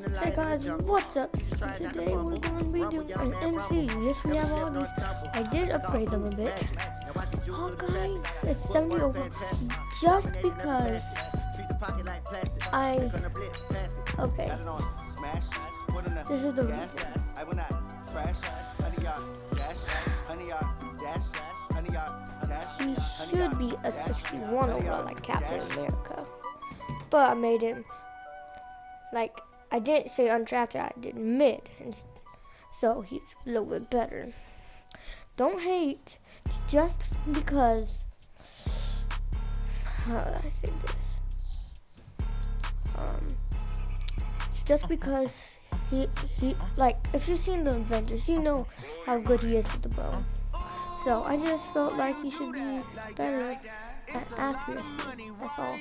Hey guys, what's up? Today we're going to be doing an MC. Yes, we have all these. I did upgrade them a bit. Okay, it's 70 over. Just because okay. This is the reason. He should be a 61 overall like Captain America. But I made him like, I didn't say undrafted, I did mid, and so he's a little bit better. Don't hate just because, how do I say this? It's just because he like, if you've seen the Avengers, you know how good he is with the bow. So I just felt like he should be better at accuracy. That's all.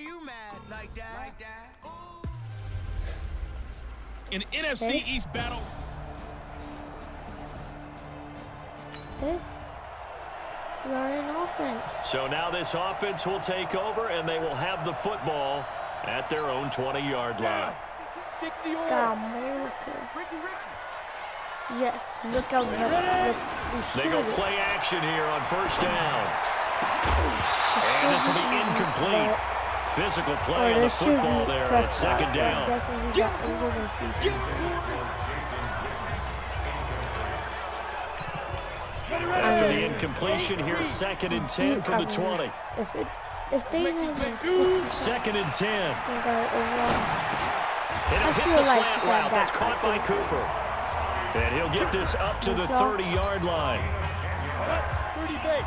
An NFC East battle. Okay. We are in offense. So now this offense will take over, and they will have the football at their own 20-yard line. America. Yes, look how good. They go play action here on first down. And this will be incomplete. Physical play on the football there at second down. After the incompletion, here's 2nd and 10 from the 20. If they didn't, 2nd and 10. And it'll hit the slant route. That's caught by Cooper. And he'll get this up to the 30-yard line.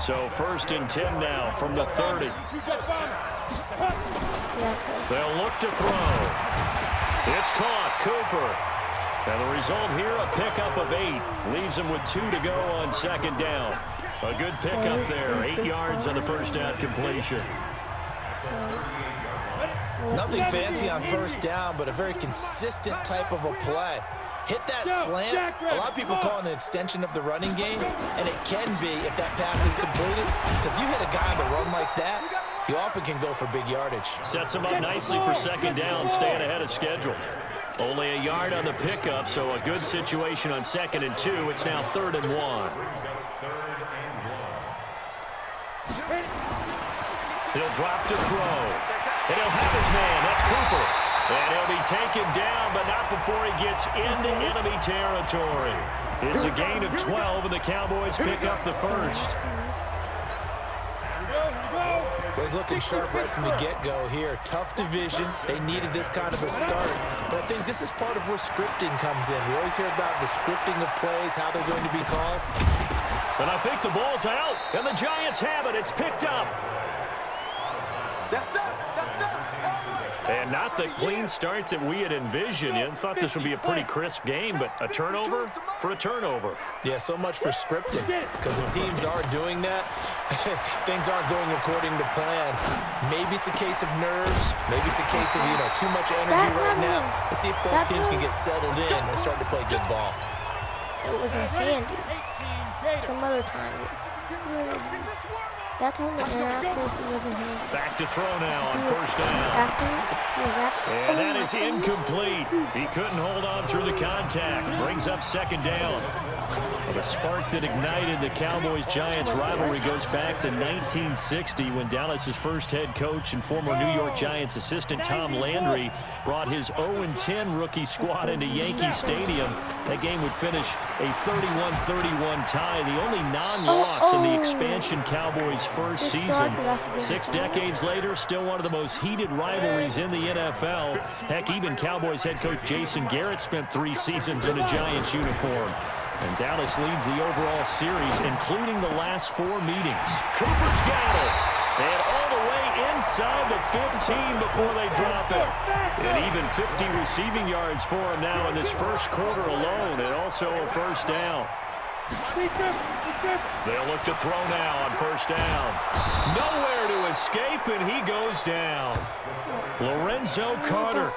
So 1st and 10 now from the 30. They'll look to throw. It's caught. Cooper. And the result here, a pickup of 8. Leaves him with 2 to go on 2nd down. A good pickup there. 8 yards on the first down completion. Nothing fancy on first down, but a very consistent type of a play. Hit that slant. A lot of people call it an extension of the running game, and it can be if that pass is completed, because you hit a guy on the run like that, you often can go for big yardage. Sets him up nicely for 2nd down, staying ahead of schedule. Only a yard on the pickup, so a good situation on 2nd and 2. It's now 3rd and 1. He'll drop to throw. And he'll have his man. That's Cooper. And he'll be taken down, but not before he gets into enemy territory. It's a gain of 12, and the Cowboys pick up the first. Well, he's looking sharp right from the get-go here. Tough division. They needed this kind of a start. But I think this is part of where scripting comes in. We always hear about the scripting of plays, how they're going to be called. And I think the ball's out, and the Giants have it. It's picked up. And not the clean start that we had envisioned. You thought this would be a pretty crisp game, but a turnover for a turnover. Yeah, so much for scripting, because if teams are doing that, things aren't going according to plan. Maybe it's a case of nerves. Maybe it's a case of, too much energy right now. Let's see if both teams can get settled in and start to play good ball. It wasn't handy. Some other time it's really. That time the wasn't handy. Back to throw now on first down. And that is incomplete. He couldn't hold on through the contact. Brings up 2nd down. Well, the spark that ignited the Cowboys-Giants rivalry goes back to 1960 when Dallas's first head coach and former New York Giants assistant Tom Landry brought his 0-10 rookie squad into Yankee Stadium. That game would finish a 31-31 tie, the only non-loss in the expansion Cowboys' first season. 6 decades later, still one of the most heated rivalries in the NFL. Heck, even Cowboys head coach Jason Garrett spent 3 seasons in a Giants uniform. And Dallas leads the overall series, including the last 4 meetings. Cooper's got it. And all the way inside the 15 before they drop it. And even 50 receiving yards for him now in this first quarter alone, and also a first down. They'll look to throw now on first down. Nowhere to escape, and he goes down. Lorenzo Carter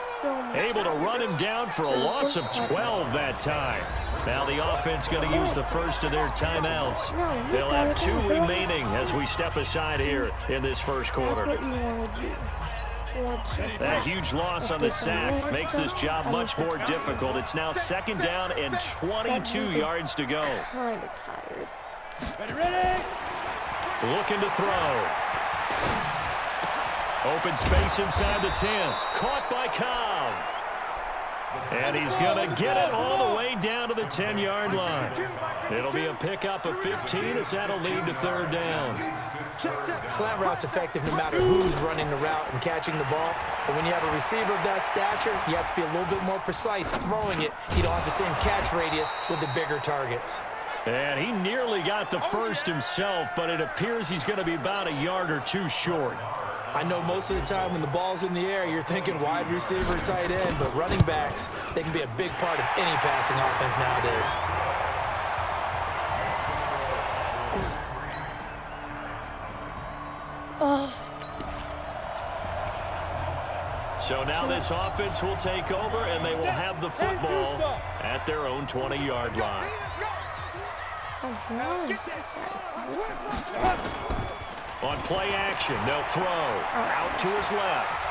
able to run him down for a loss of 12 that time. Now the offense going to use the first of their timeouts. They'll have 2 remaining as we step aside here in this first quarter. That's what you want to do. That huge loss on the sack makes this job much more difficult. It's now 2nd down and 22 yards to go. Kind of tired. Ready? Looking to throw. Open space inside the 10. Caught by Cobb. And he's going to get it all the way down to the 10-yard line. It'll be a pickup of 15 as that'll lead to 3rd down. Slant route's effective no matter who's running the route and catching the ball. But when you have a receiver of that stature, you have to be a little bit more precise throwing it. You don't have the same catch radius with the bigger targets. And he nearly got the first himself, but it appears he's going to be about a yard or two short. I know most of the time when the ball's in the air, you're thinking wide receiver, tight end, but running backs, they can be a big part of any passing offense nowadays. So now this offense will take over, and they will have the football at their own 20-yard line. On play action, they'll throw out to his left.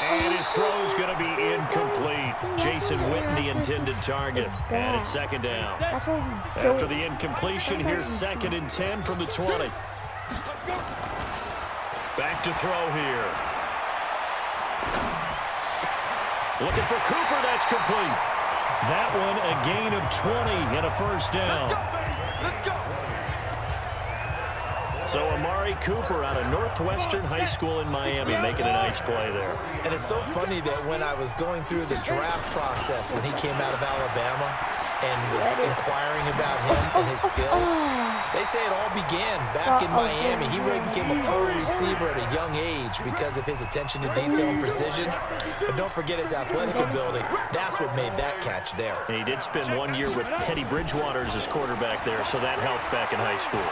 And his throw's going to be incomplete. Jason Witten, the intended target. And it's 2nd down. After the incompletion, here's 2nd and 10 from the 20. Back to throw here. Looking for Cooper, that's complete. That one a gain of 20 and a 1st down. So Amari Cooper out of Northwestern High School in Miami making a nice play there. And it's so funny that when I was going through the draft process when he came out of Alabama and was inquiring about him and his skills, they say it all began back in Miami. He really became a pro receiver at a young age because of his attention to detail and precision. But don't forget his athletic ability. That's what made that catch there. And he did spend 1 year with Teddy Bridgewater as his quarterback there, so that helped back in high school.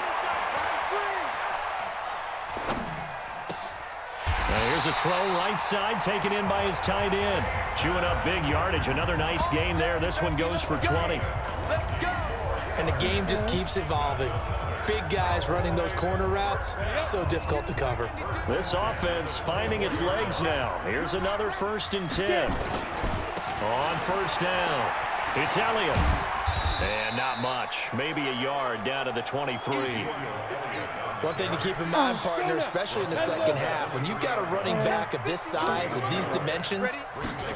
Here's a throw right side, taken in by his tight end. Chewing up big yardage. Another nice gain there. This one goes for 20. And the game just keeps evolving. Big guys running those corner routes, so difficult to cover. This offense finding its legs now. Here's another 1st and 10. On 1st down, it's Elliott. And not much. Maybe a yard down to the 23. One thing to keep in mind, partner, especially in the 2nd half, when you've got a running back of this size, of these dimensions,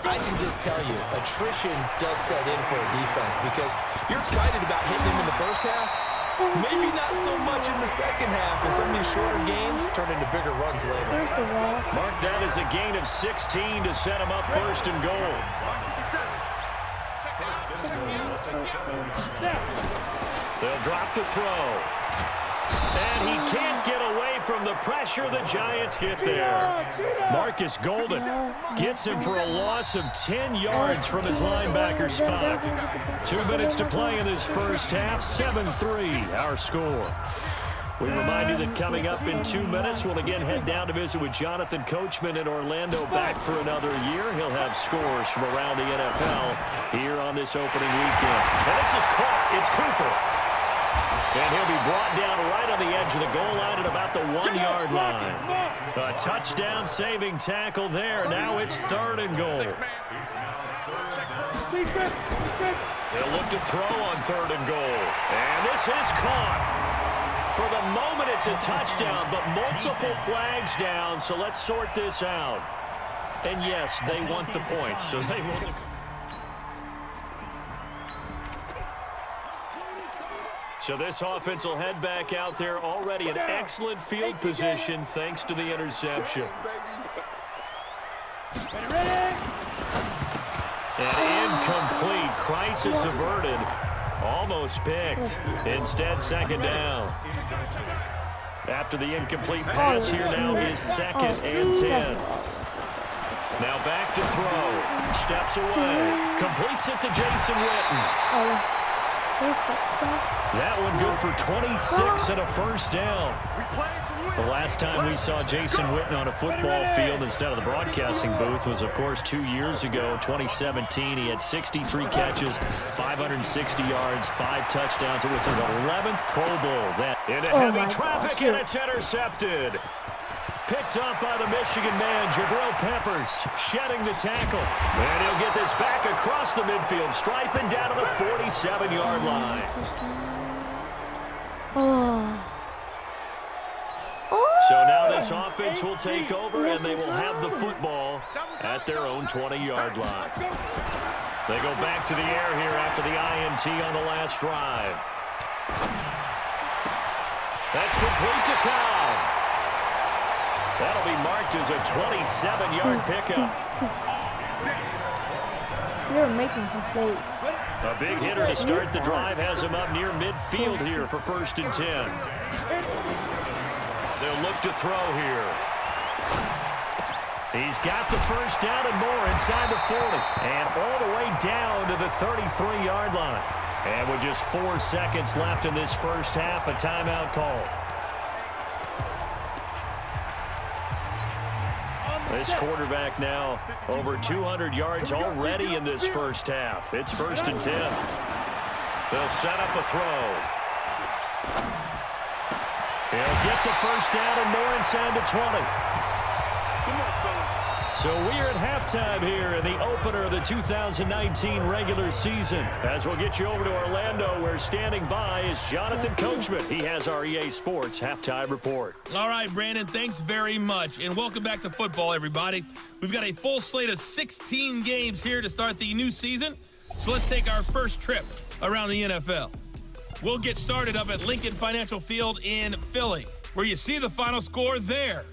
I can just tell you, attrition does set in for a defense because you're excited about hitting him in the 1st half, maybe not so much in the 2nd half, and some of these shorter gains turn into bigger runs later. Mark that as a gain of 16 to set him up 1st and goal. They'll drop the throw. And he can't get away from the pressure. The Giants get there. Marcus Golden gets him for a loss of 10 yards from his linebacker spot. 2 minutes to play in this 1st half. 7-3 our score. We remind you that coming up in 2 minutes, we'll again head down to visit with Jonathan Coachman in Orlando, back for another year. He'll have scores from around the NFL here on this opening weekend. And this is caught. It's Cooper. And he'll be brought down right on the edge of the goal line at about the 1-yard line. A touchdown saving tackle there. Now it's 3rd and goal. They'll look to throw on 3rd and goal. And this is caught. For the moment, it's a touchdown, but multiple flags down, so let's sort this out. And yes, they want the points, so they will. So this offense will head back out there, already in excellent field position thanks to the interception. An incomplete, crisis averted. Almost picked. Instead, 2nd down. After the incomplete pass, here now is 2nd and 10. Now back to throw. Steps away. Completes it to Jason Witten. That one good for 26 and a 1st down. The last time we saw Jason Witten on a football field instead of the broadcasting booth was, of course, 2 years ago, 2017. He had 63 catches, 560 yards, 5 touchdowns. It was his 11th Pro Bowl. That into heavy traffic, and it's intercepted. picked up by the Michigan man, Jabril Peppers, shedding the tackle. And he'll get this back across the midfield stripe and down to the 47-yard line. So now this offense will take over, and they will have the football at their own 20-yard line. They go back to the air here after the INT on the last drive. That's complete to Cobb. That'll be marked as a 27-yard pickup. You're making some plays. A big hitter to start the drive has him up near midfield here for 1st and 10. They'll look to throw here. He's got the first down and more inside the 40. And all the way down to the 33-yard line. And with just 4 seconds left in this first half, a timeout call. This quarterback now over 200 yards already in this first half. It's 1st and 10. They'll set up a throw. He'll get the first down and more inside the 20. So we're at halftime here in the opener of the 2019 regular season. As we'll get you over to Orlando, where standing by is Jonathan Coachman. He has our EA Sports halftime report. All right, Brandon, thanks very much. And welcome back to football, everybody. We've got a full slate of 16 games here to start the new season. So let's take our first trip around the NFL. We'll get started up at Lincoln Financial Field in Philly, where you see the final score there.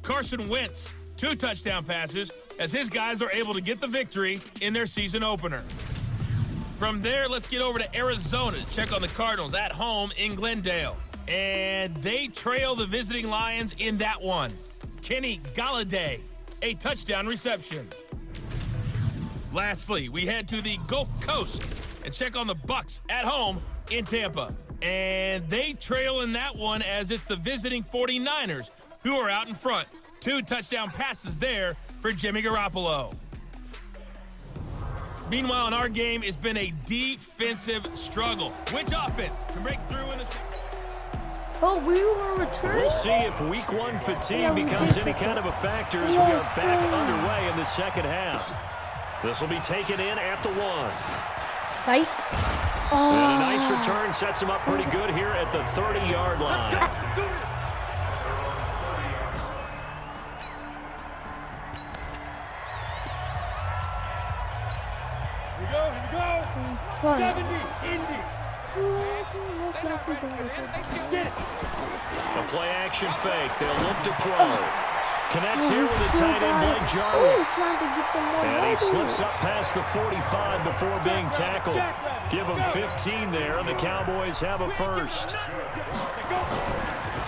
Carson Wentz, 2 touchdown passes as his guys are able to get the victory in their season opener. From there, let's get over to Arizona to check on the Cardinals at home in Glendale. And they trail the visiting Lions in that one. Kenny Golladay, a touchdown reception. Lastly, we head to the Gulf Coast and check on the Bucs at home in Tampa. And they trail in that one as it's the visiting 49ers who are out in front. 2 touchdown passes there for Jimmy Garoppolo. Meanwhile, in our game, it's been a defensive struggle. Which offense can break through in the... Oh, we were returning? We'll see if week 1 fatigue becomes any kind of a factor as we are back underway in the second half. This will be taken in at the 1. Sight. And a nice return sets him up pretty good here at the 30-yard line. Here we go. 70, Indy. A play action fake. They'll look to throw. Connects here with the tight end, Blake Jarwin. And he slips up past the 45 before being tackled. Give him 15 there, and the Cowboys have a first.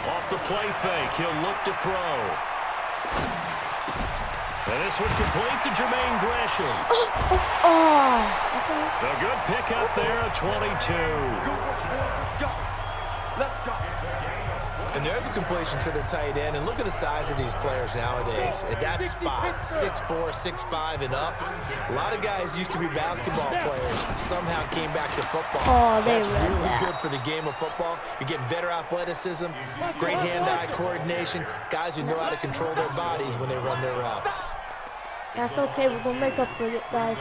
Off the play fake, he'll look to throw. And this one complete to Jermaine Gresham. A good pickup there at 22. Let's go. And there's a completion to the tight end. And look at the size of these players nowadays. At that spot, 6'4", 6'5", and up. A lot of guys used to be basketball players. Somehow came back to football. That's really good for the game of football. You're getting better athleticism, great hand-eye coordination. Guys who know how to control their bodies when they run their routes. That's okay. We're going to make up for it, guys.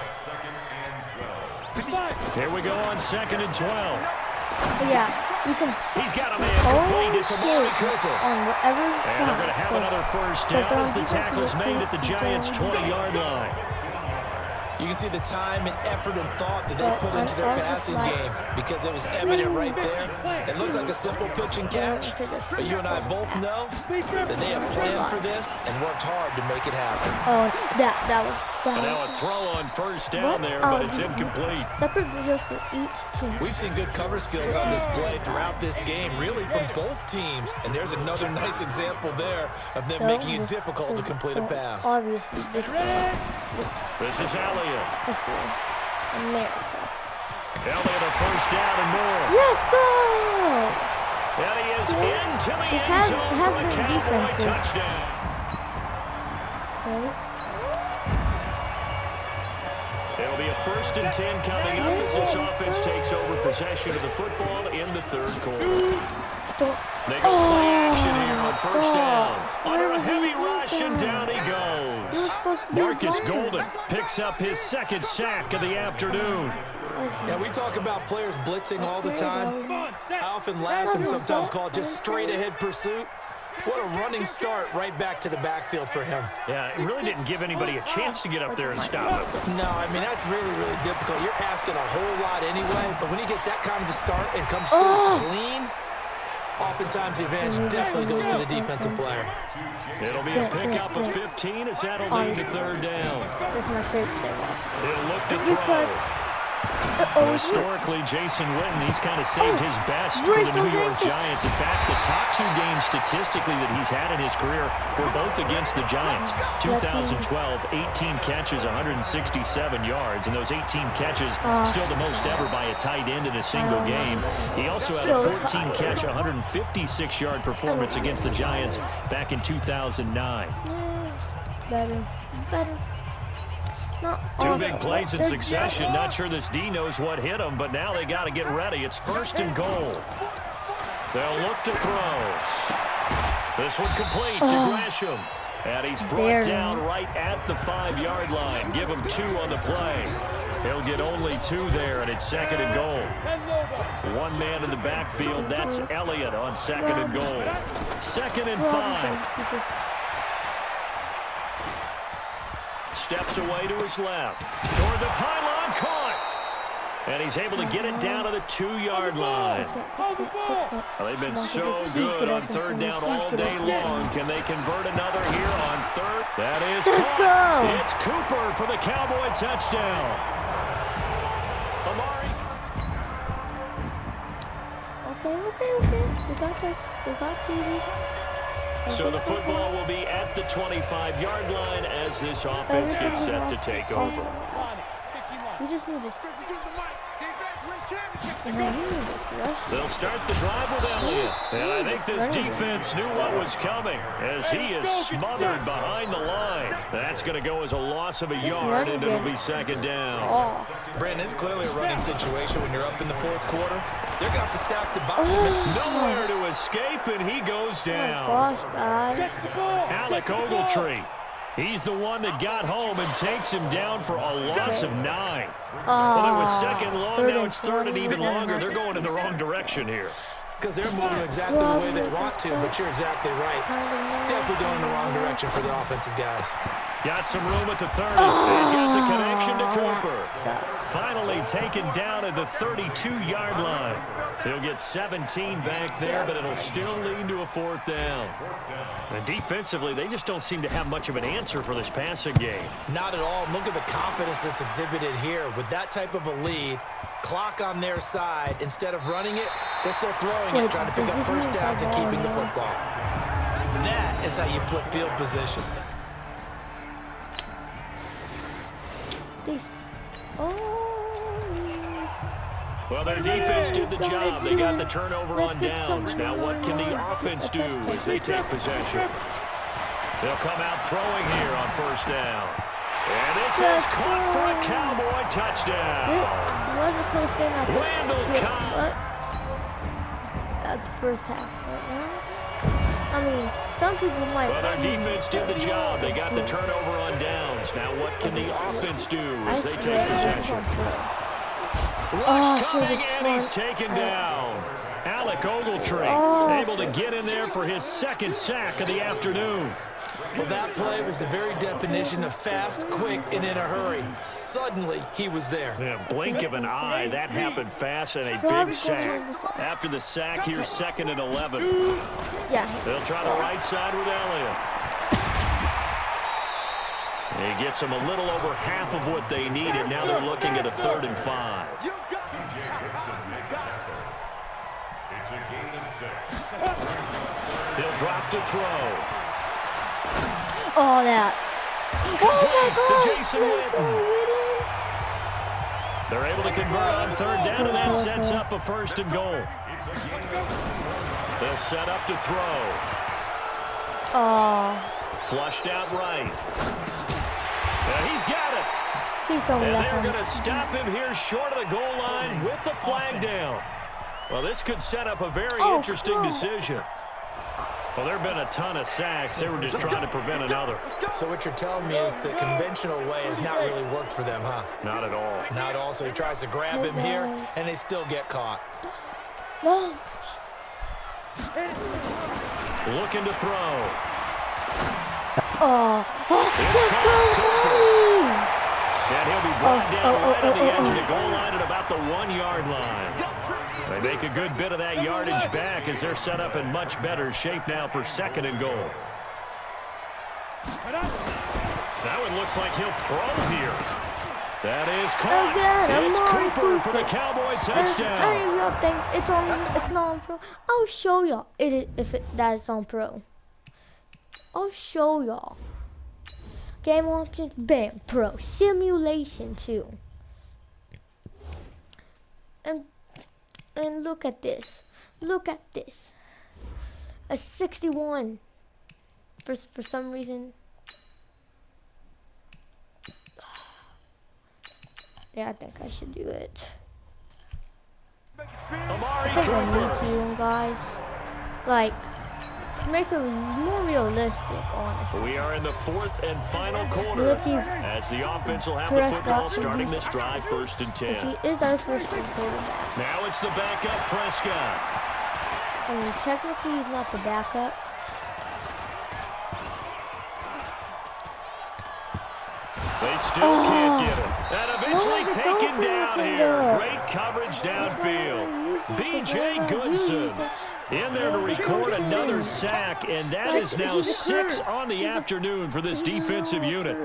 Here we go on 2nd and 12. But yeah, you can. He's got a man complete. It's Amari Cooper. On whatever and side. they're going to have another first down as the tackle's made at the Giants' 20-yard line. You can see the time and effort and thought that they put into their passing game because it was evident right there. It looks like a simple pitch and catch, but you and I both know that they have planned for this and worked hard to make it happen. Oh, that was. Now a throw on first down there, but it's incomplete. Separate videos for each team. We've seen good cover skills on display throughout this game, really from both teams. And there's another nice example there of them making it difficult to complete a pass. Obviously, this is Elliott. This one. America. Elliott a first down and more. Let's go! And he is into the end zone for a Cowboy touchdown. Okay. It'll be a 1st and 10 coming up as this offense takes over possession of the football in the 3rd quarter. don't. They go play action here on first down. Under a heavy rush, and down he goes. Marcus Golden picks up his second sack of the afternoon. Now, we talk about players blitzing all the time. I often laugh and sometimes call it just straight-ahead pursuit. What a running start right back to the backfield for him. Yeah, it really didn't give anybody a chance to get up there and stop him. No, I mean, that's really, really difficult. You're asking a whole lot anyway, but when he gets that kind of a start and comes through clean, oftentimes the advantage definitely goes to the defensive player. It'll be a pickup of 15 as that'll lead to third down. That's my favorite thing. He'll look to throw. Historically, Jason Witten, he's kind of saved his best for the New York Giants. In fact, the top 2 games statistically that he's had in his career were both against the Giants. 2012, 18 catches, 167 yards, and those 18 catches still the most ever by a tight end in a single game. He also had a 14-catch, 156-yard performance against the Giants back in 2009. Better. Two big plays in succession. Not sure this D knows what hit him, but now they got to get ready. It's first and goal. They'll look to throw. This one complete to Gresham. And he's brought down right at the 5-yard line. Give him 2 on the play. He'll get only 2 there, and it's second and goal. One man in the backfield. That's Elliott on second and goal. Second and 5. Steps away to his left. Toward the pylon, caught. And he's able to get it down to the 2-yard line. Well, they've been so good on third down all day long. Can they convert another here on third? That is caught. It's Cooper for the Cowboy touchdown. Amari. Okay. They got TV. So the football will be at the 25-yard line as this offense gets set to take over. You just need this. They'll start the drive with Elliott. And I think this defense knew what was coming as he is smothered behind the line. That's going to go as a loss of a yard, and it'll be second down. Brandon, it's clearly a running situation when you're up in the fourth quarter. They're going to have to stack the box. Nowhere to escape, and he goes down. Alec Ogletree. He's the one that got home and takes him down for a loss of 9. Well, it was second long, now it's third and even longer. They're going in the wrong direction here. Because they're moving exactly the way they want to, but you're exactly right. Definitely going in the wrong direction for the offensive guys. Got some room at the 30. He's got the connection to Cooper. Finally taken down at the 32-yard line. He'll get 17 back there, but it'll still lead to a fourth down. And defensively, they just don't seem to have much of an answer for this passing game. Not at all. Look at the confidence that's exhibited here. With that type of a lead, clock on their side, instead of running it, they're still throwing it, trying to pick up first downs and keeping the football. That is how you flip field position. Well, their defense did the job. They got the turnover on downs. Now what can the offense do as they take possession? They'll come out throwing here on first down. And this is caught for a Cowboy touchdown. It was a close game. Randall Cobb. At the first half. Right now. I mean, some people might. Well, their defense did the job. They got the turnover on downs. Now what can the offense do as they take possession? Rush coming, and he's taken down. Alec Ogletree able to get in there for his second sack of the afternoon. Well, that play was the very definition of fast, quick, and in a hurry. Suddenly, he was there. Yeah, blink of an eye. That happened fast and a big sack. After the sack, here's second and 11. Yeah. They'll try the right side with Elliott. He gets them a little over half of what they needed. Now they're looking at a 3rd and 5. He'll drop to throw. Oh, that. To Jason Witten. They're able to convert on 3rd down, and that sets up a 1st and goal. They'll set up to throw. Flushed out right. And he's got it. Please don't and let they're him. going to stop him here short of the goal line with the flag down. Well, this could set up a very interesting decision. Well, there have been a ton of sacks. They were just trying to prevent another. So what you're telling me is the conventional way has not really worked for them, huh? Not at all. Not at all. So he tries to grab him here, and they still get caught. No. Looking to throw. Oh. And he'll be brought down right at the edge of the goal line at about the 1-yard line. They make a good bit of that yardage back as they're set up in much better shape now for 2nd and goal. That one looks like he'll throw here. That is caught. It's Cooper for the Cowboy touchdown. Any of y'all think it's not on pro? I'll show y'all that it's on pro. I'll show y'all. Game options, bam, pro. Simulation too. And look at this. Look at this. A 61. For some reason. Yeah, I think I should do it. I think I need to, guys. Like, make it more realistic, honestly. We are in the 4th and final quarter. Let's see as the offense will have the football starting this drive 1st and 10. He is our first quarterback. Now it's the backup Prescott. I mean, technically he's not the backup. They still can't get him. And eventually taken down here. Great coverage downfield. B.J. Goodson in there to record another sack, and that is now 6 on the afternoon for this defensive unit.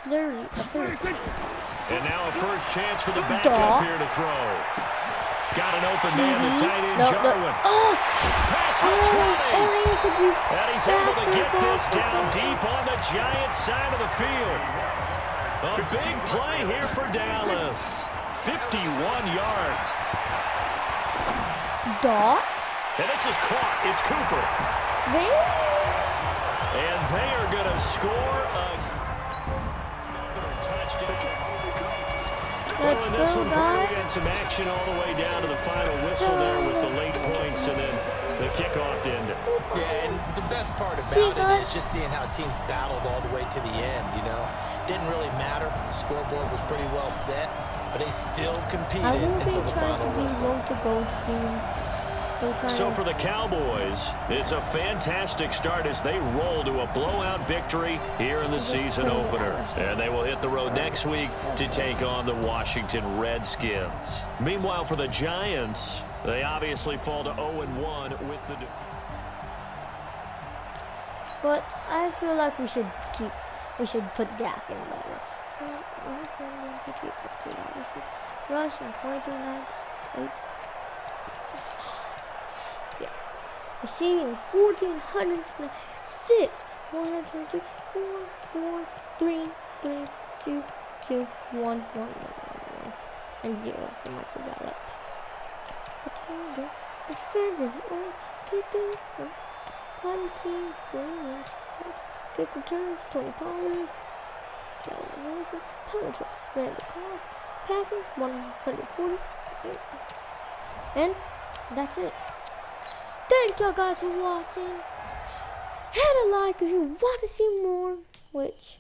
Literally a first. And now a first chance for the backup here to throw. Got an open man, the tight end, Jarwin. Pass to Trolley. And he's able to get this down deep on the Giants side of the field. A big play here for Dallas. 51 yards. Dot. And this is caught. It's Cooper. And they are going to score a touchdown. Let's this go, one, guys. we had some action all the way down to the final whistle there with the late points and then the kickoff to end it. Yeah, and the best part about it is just seeing how teams battled all the way to the end, you know. Didn't really matter. The scoreboard was pretty well set, but they still competed until the final whistle. So for the Cowboys, it's a fantastic start as they roll to a blowout victory here in the season opener. And they will hit the road next week to take on the Washington Redskins. Meanwhile, for the Giants, they obviously fall to 0-1 with the defeat. But I feel like we should put Dak in better. Rushing 22.9. Yeah. Receiving 1,406. 122. 4, 4, 3, 3, 2, 2, 1, 1, 1, 1, and 0 for Michael Gallup. Defensive. Kicking. Punting. Kick returns. 20 Pollard. Calvin Wilson. Penalties. Randall Cobb. Passing. 140. And that's it. Thank y'all guys for watching. Hit a like if you want to see more. If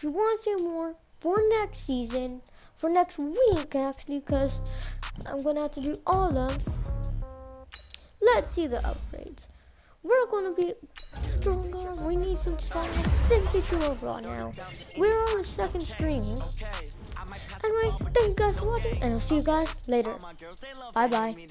you want to see more for next season, for next week actually, because I'm going to have to do all of them. Let's see the upgrades. We're going to be stronger. We need some stronger. 62 overall now. We're on the 2nd string. Anyway, thank you guys for watching, and I'll see you guys later. Bye-bye.